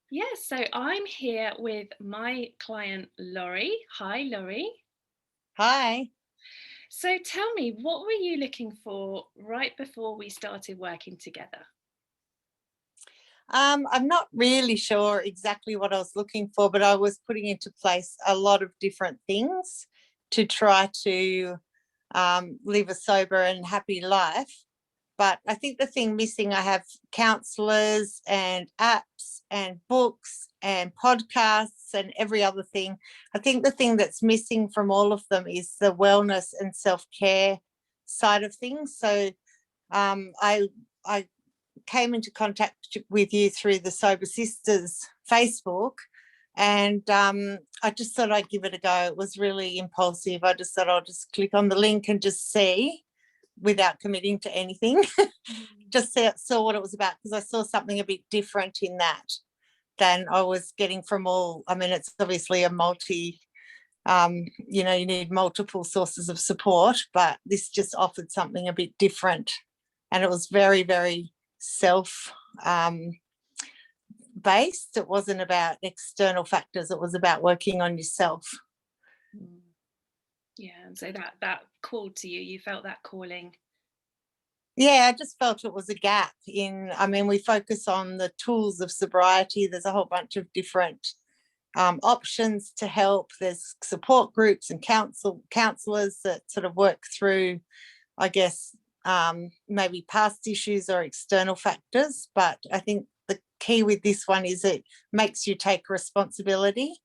Yes, so I'm here with my client Laurie. Hi, Laurie. Hi. So tell me, what were you looking for right before we started working together? I'm not really sure exactly what I was looking for, but I was putting into place a lot of different things to try to live a sober and happy life. But I think the thing missing, I have counselors and apps and books and podcasts and every other thing. I think the thing that's missing from all of them is the wellness and self care side of things. So I came into contact with you through the Sober Sisters Facebook, and I just thought I'd give it a go. It was really impulsive. I just thought I'll just click on the link and just see without committing to anything. Mm. Just saw what it was about because I saw something a bit different in that than I was getting from all. I mean, it's obviously a you need multiple sources of support, but this just offered something a bit different. And it was very, very self um, based. It wasn't about external factors, it was about working on yourself. Mm. Yeah, and so that called to you. You felt that calling. Yeah, I just felt it was a gap in. I mean, we focus on the tools of sobriety. There's a whole bunch of different options to help. There's support groups and counselors that sort of work through, I guess, maybe past issues or external factors. But I think the key with this one is it makes you take responsibility.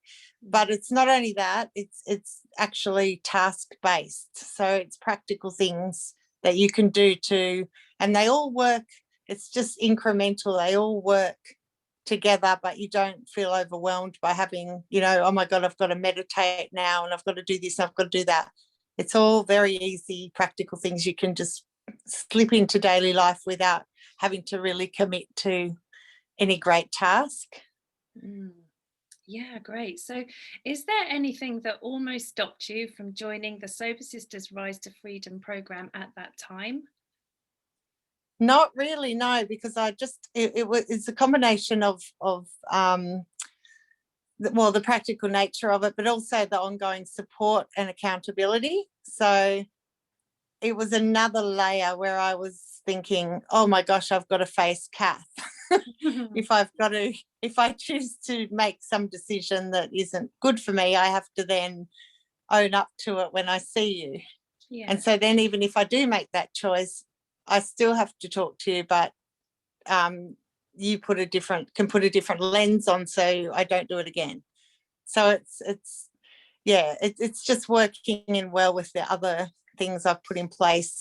But Mm. it's not only that, it's actually task based. So it's practical things that you can do to, and they all work. It's just incremental. They all work together, but you don't feel overwhelmed by having, oh my God, I've got to meditate now and I've got to do this, I've got to do that. It's all very easy, practical things you can just slip into daily life without having to really commit to any great task. Mm. Yeah, great. So, is there anything that almost stopped you from joining the Sober Sisters Rise to Freedom program at that time? Not really, no, because it's a combination of the practical nature of it, but also the ongoing support and accountability. So it was another layer where I was thinking, oh my gosh, I've got to face Kath. If I choose to make some decision that isn't good for me, I have to then own up to it when I see you. Yeah. And so then even if I do make that choice, I still have to talk to you, but you can put a different lens on so I don't do it again. So it's just working in well with the other things I've put in place.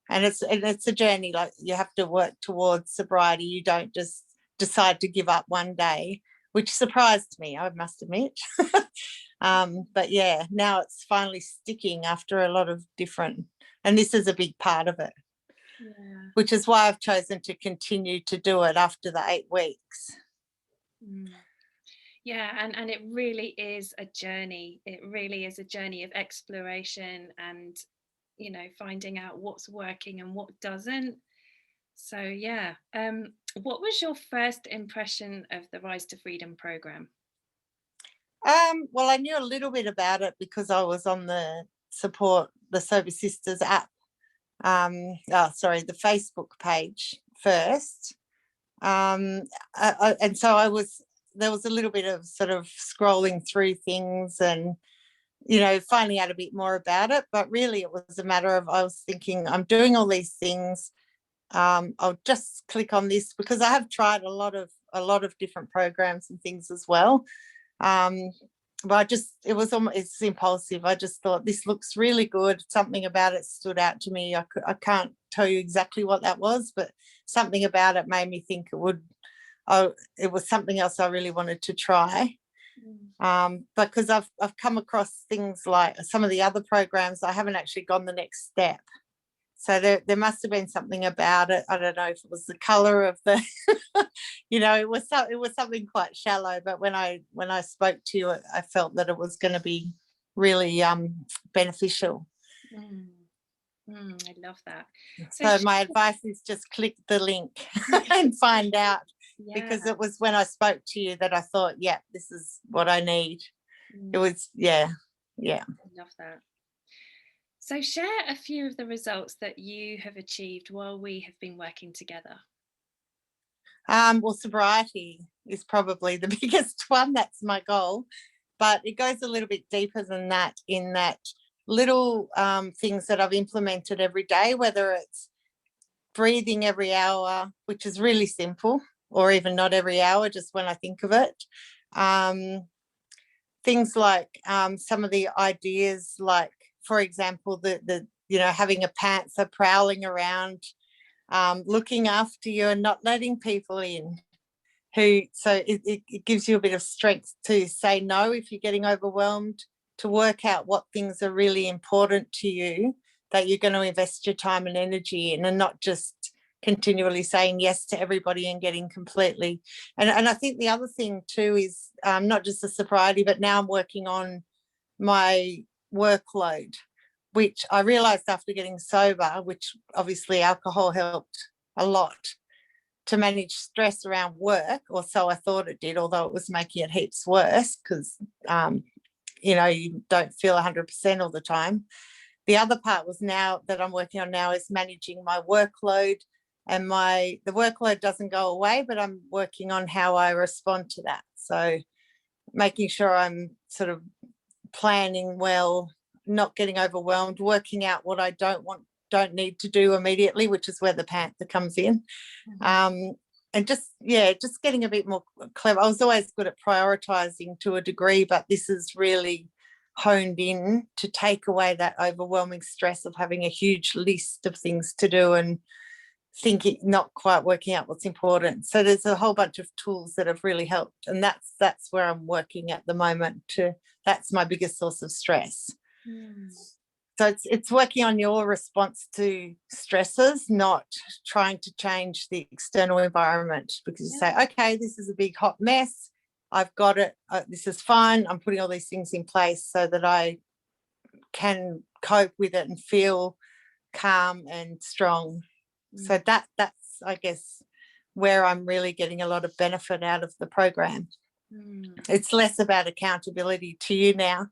And it's a journey. Like, you have to work towards sobriety. You don't just decide to give up one day, which surprised me, I must admit. But yeah, now it's finally sticking after a lot of different, and this is a big part of it, Yeah. which is why I've chosen to continue to do it after the 8 weeks. Mm. Yeah, and it really is a journey. It really is a journey of exploration and, finding out what's working and what doesn't. So yeah, what was your first impression of the Rise to Freedom program? Well, I knew a little bit about it because I was on the Sober Sisters app. The Facebook page first. And so there was a little bit of sort of scrolling through things and, finding out a bit more about it. But really, it was a matter of, I was thinking, I'm doing all these things. I'll just click on this because I have tried a lot of different programs and things as well. Um, but it's impulsive. I just thought this looks really good. Something about it stood out to me. I can't tell you exactly what that was, but something about it made me think it was something else I really wanted to try. Mm. Because I've come across things like some of the other programs, I haven't actually gone the next step. So there must have been something about it. I don't know if it was the color of the, it was something quite shallow. But when I spoke to you, I felt that it was going to be really beneficial. Mm. I love that. So So my advice is just click the link and find out. Yeah. because it was when I spoke to you that I thought, yeah, this is what I need. It Mm, was, yeah. I love that. So share a few of the results that you have achieved while we have been working together. Well, sobriety is probably the biggest one. That's my goal. But it goes a little bit deeper than that, in that little things that I've implemented every day, whether it's breathing every hour, which is really simple, or even not every hour, just when I think of it. Things like some of the ideas, like, for example, the having a panther prowling around, looking after you and not letting people in, so it gives you a bit of strength to say no if you're getting overwhelmed, to work out what things are really important to you that you're going to invest your time and energy in, and not just continually saying yes to everybody and getting completely. And I think the other thing too is not just the sobriety, but now I'm working on my workload, which I realized after getting sober, which obviously alcohol helped a lot to manage stress around work, or so I thought it did, although it was making it heaps worse because, you don't feel 100% all the time. The other part was, now that I'm working on now, is managing my workload, and the workload doesn't go away, but I'm working on how I respond to that. So making sure I'm sort of planning well, not getting overwhelmed, working out what I don't need to do immediately, which is where the panther comes in. And just getting a bit more clever. I was always good at prioritizing to a degree, but this is really honed in to take away that overwhelming stress of having a huge list of things to do and thinking, not quite working out what's important. So there's a whole bunch of tools that have really helped, and that's where I'm working at the moment. That's my biggest source of stress. So it's working on your response to stresses, not trying to change the external environment, because you say, okay, this is a big hot mess, I've got it, this is fine, I'm putting all these things in place so that I can cope with it and feel calm and strong. So that's, I guess, where I'm really getting a lot of benefit out of the program. It's less about accountability to you now.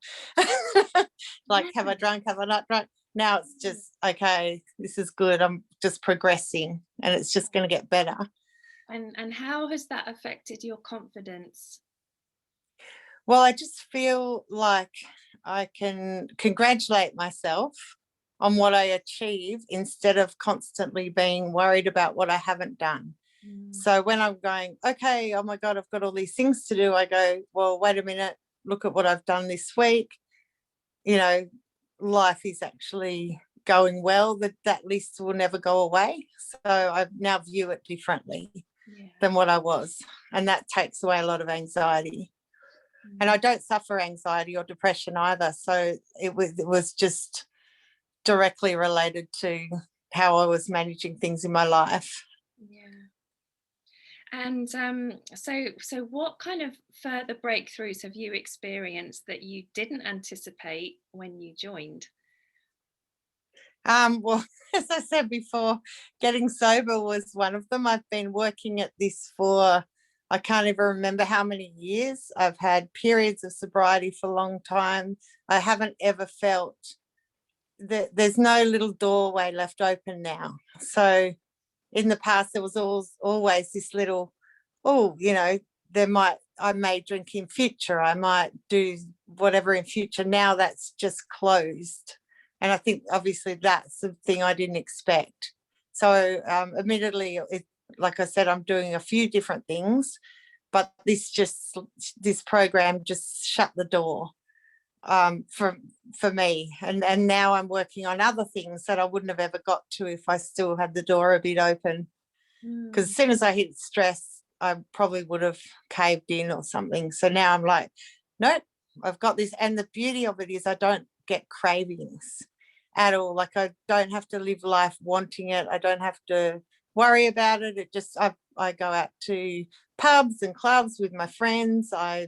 Like, have I drunk, have I not drunk? Now it's just, okay, this is good, I'm just progressing, and it's just going to get better. And how has that affected your confidence? Well, I just feel like I can congratulate myself on what I achieve, instead of constantly being worried about what I haven't done. So when I'm going, okay, oh my God, I've got all these things to do, I go, well, wait a minute, look at what I've done this week. Life is actually going well, that list will never go away. So I now view it differently than what I was. And that takes away a lot of anxiety. And I don't suffer anxiety or depression either. So it was just directly related to how I was managing things in my life. And so what kind of further breakthroughs have you experienced that you didn't anticipate when you joined? Well, as I said before, getting sober was one of them. I've been working at this for, I can't even remember how many years. I've had periods of sobriety for a long time. I haven't ever felt that there's no little doorway left open now. So in the past, there was always this little, I may drink in future, I might do whatever in future. Now that's just closed. And I think obviously that's the thing I didn't expect. So admittedly, like I said, I'm doing a few different things, but this program just shut the door for me. And now I'm working on other things that I wouldn't have ever got to if I still had the door a bit open. Because as soon as I hit stress, I probably would have caved in or something. So now I'm like, nope, I've got this. And the beauty of it is I don't get cravings at all. Like, I don't have to live life wanting it. I don't have to worry about it. I go out to pubs and clubs with my friends. I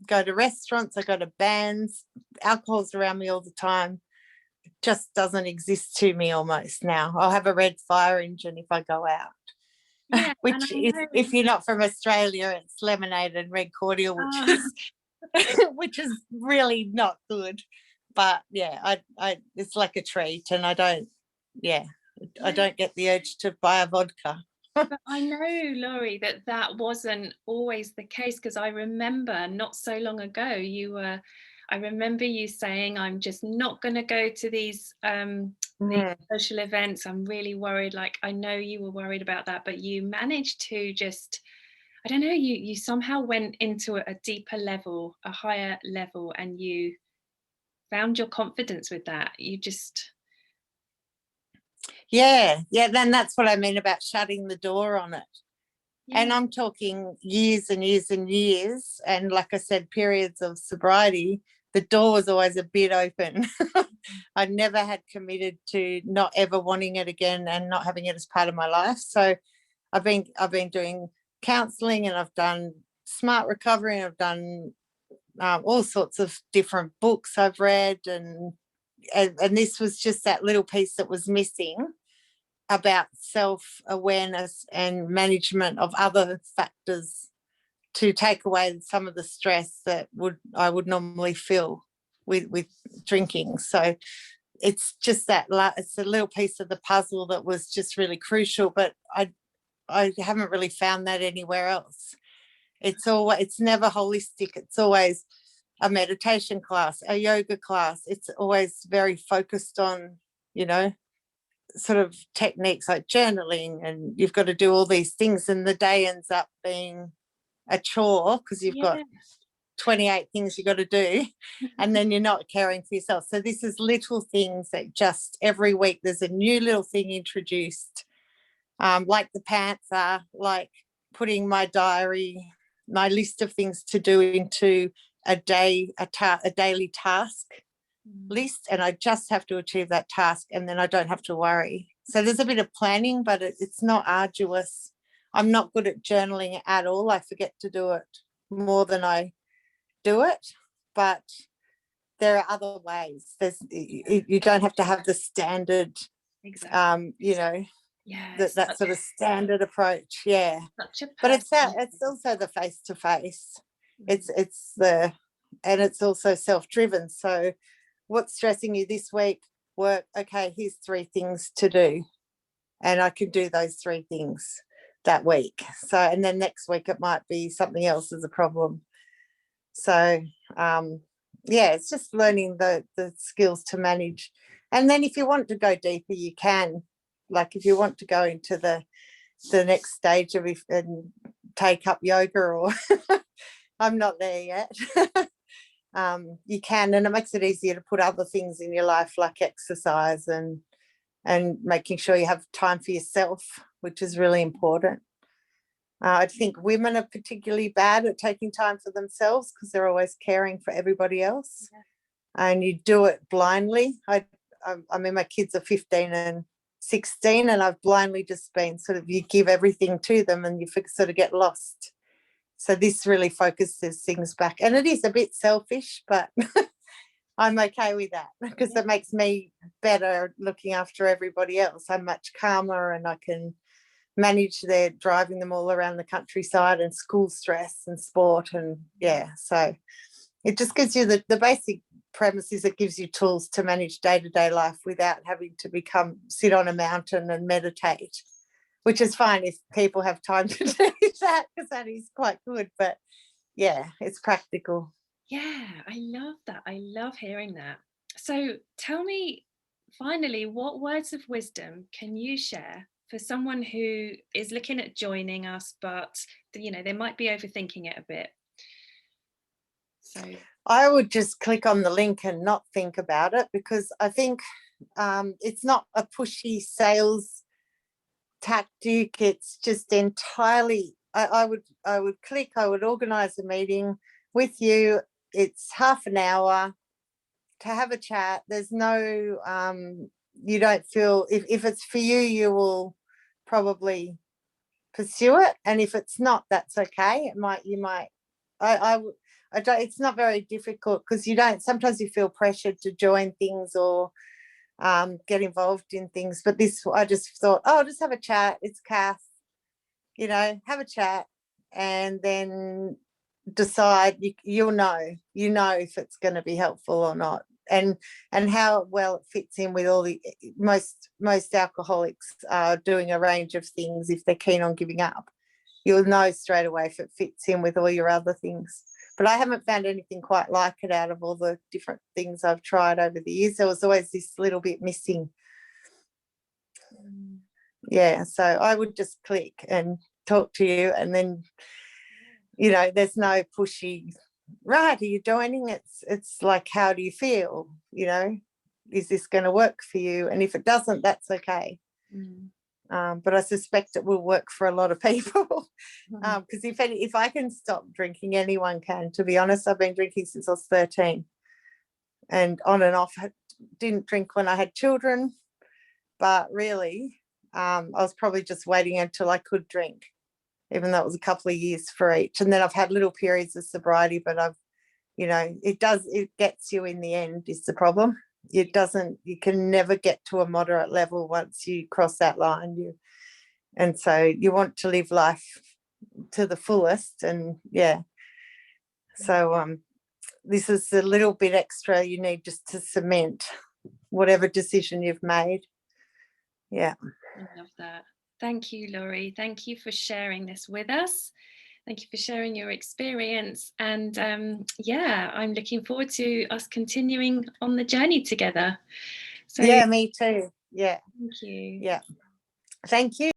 go to restaurants. I go to bands. Alcohol's around me all the time. It just doesn't exist to me almost now. I'll have a red fire engine if I go out. Yeah, and which I is, know. if you're not from Australia, it's lemonade and red cordial, Oh, which is really not good. But yeah, I it's like a treat, and I don't, yeah, I yeah. don't get the urge to buy a vodka. But I know, Laurie, that that wasn't always the case, because I remember not so long ago I remember you saying, "I'm just not going to go to these Mm. social events. I'm really worried." Like, I know you were worried about that, but you managed to just, I don't know, you somehow went into a deeper level, a higher level, and you found your confidence with that. You just, Yeah, yeah, then that's what I mean about shutting the door on it. And yeah, I'm talking years and years and years. And like I said, periods of sobriety, the door was always a bit open. I never had committed to not ever wanting it again and not having it as part of my life. So I've been doing counselling, and I've done smart recovery, and I've done all sorts of different books I've read, and this was just that little piece that was missing about self-awareness and management of other factors to take away some of the stress that I would normally feel with drinking. So it's just that it's a little piece of the puzzle that was just really crucial, but I haven't really found that anywhere else. It's never holistic. It's always a meditation class, a yoga class. It's always very focused on, you know, sort of techniques like journaling, and you've got to do all these things, and the day ends up being a chore because you've got yeah. 28 things you've got to do, and then you're not caring for yourself. So this is little things that just every week there's a new little thing introduced, like the panther, like putting my diary, my list of things to do into a daily task list, and I just have to achieve that task, and then I don't have to worry. So there's a bit of planning, but it's not arduous. I'm not good at journaling at all. I forget to do it more than I do it, but there are other ways. You don't have to have the standard, Exactly. you know, Yeah, that sort of standard approach. Yeah, such a but personal. it's also the face to face. Mm. It's the and it's also self-driven. So what's stressing you this week? Work. Okay, here's 3 things to do, and I can do those 3 things that week. So, and then next week it might be something else as a problem. So, yeah, it's just learning the skills to manage. And then if you want to go deeper, you can. Like if you want to go into the next stage of it and take up yoga, or I'm not there yet. You can, and it makes it easier to put other things in your life like exercise and making sure you have time for yourself, which is really important. I think women are particularly bad at taking time for themselves because they're always caring for everybody else, and you do it blindly. I mean, my kids are 15 and 16, and I've blindly just been sort of, you give everything to them and you sort of get lost. So this really focuses things back, and it is a bit selfish, but I'm okay with that because Yeah. it makes me better looking after everybody else. I'm much calmer, and I can manage their driving them all around the countryside and school stress and sport, and yeah, so it just gives you the basic premise is it gives you tools to manage day-to-day life without having to sit on a mountain and meditate, which is fine if people have time to do that, because that is quite good, but yeah, it's practical. Yeah, I love that. I love hearing that. So tell me, finally, what words of wisdom can you share for someone who is looking at joining us, but they might be overthinking it a bit? So I would just click on the link and not think about it, because I think it's not a pushy sales tactic. It's just entirely, I would click, I would organize a meeting with you. It's half an hour to have a chat. There's no you don't feel, if it's for you, you will probably pursue it, and if it's not, that's okay. I I don't, it's not very difficult, because you don't, sometimes you feel pressured to join things or get involved in things, but this, I just thought, oh, I'll just have a chat. It's Kath, you know, have a chat and then decide. You'll know, you know, if it's going to be helpful or not, and how well it fits in with all the most alcoholics are doing a range of things. If they're keen on giving up, you'll know straight away if it fits in with all your other things. But I haven't found anything quite like it out of all the different things I've tried over the years. There was always this little bit missing. Yeah, so I would just click and talk to you, and then, you know, there's no pushy, right, are you joining? It's like, how do you feel? You know, is this going to work for you? And if it doesn't, that's okay. But I suspect it will work for a lot of people, because if I can stop drinking, anyone can. To be honest, I've been drinking since I was 13, and on and off. Didn't drink when I had children, but really, I was probably just waiting until I could drink, even though it was a couple of years for each. And then I've had little periods of sobriety, but I've, you know, it gets you in the end is the problem. It doesn't, you can never get to a moderate level once you cross that line. And so you want to live life to the fullest. And yeah, so this is a little bit extra you need just to cement whatever decision you've made. Yeah. I love that. Thank you, Laurie. Thank you for sharing this with us. Thank you for sharing your experience. And yeah, I'm looking forward to us continuing on the journey together. So yeah, me too. Yeah. Thank you. Yeah. Thank you.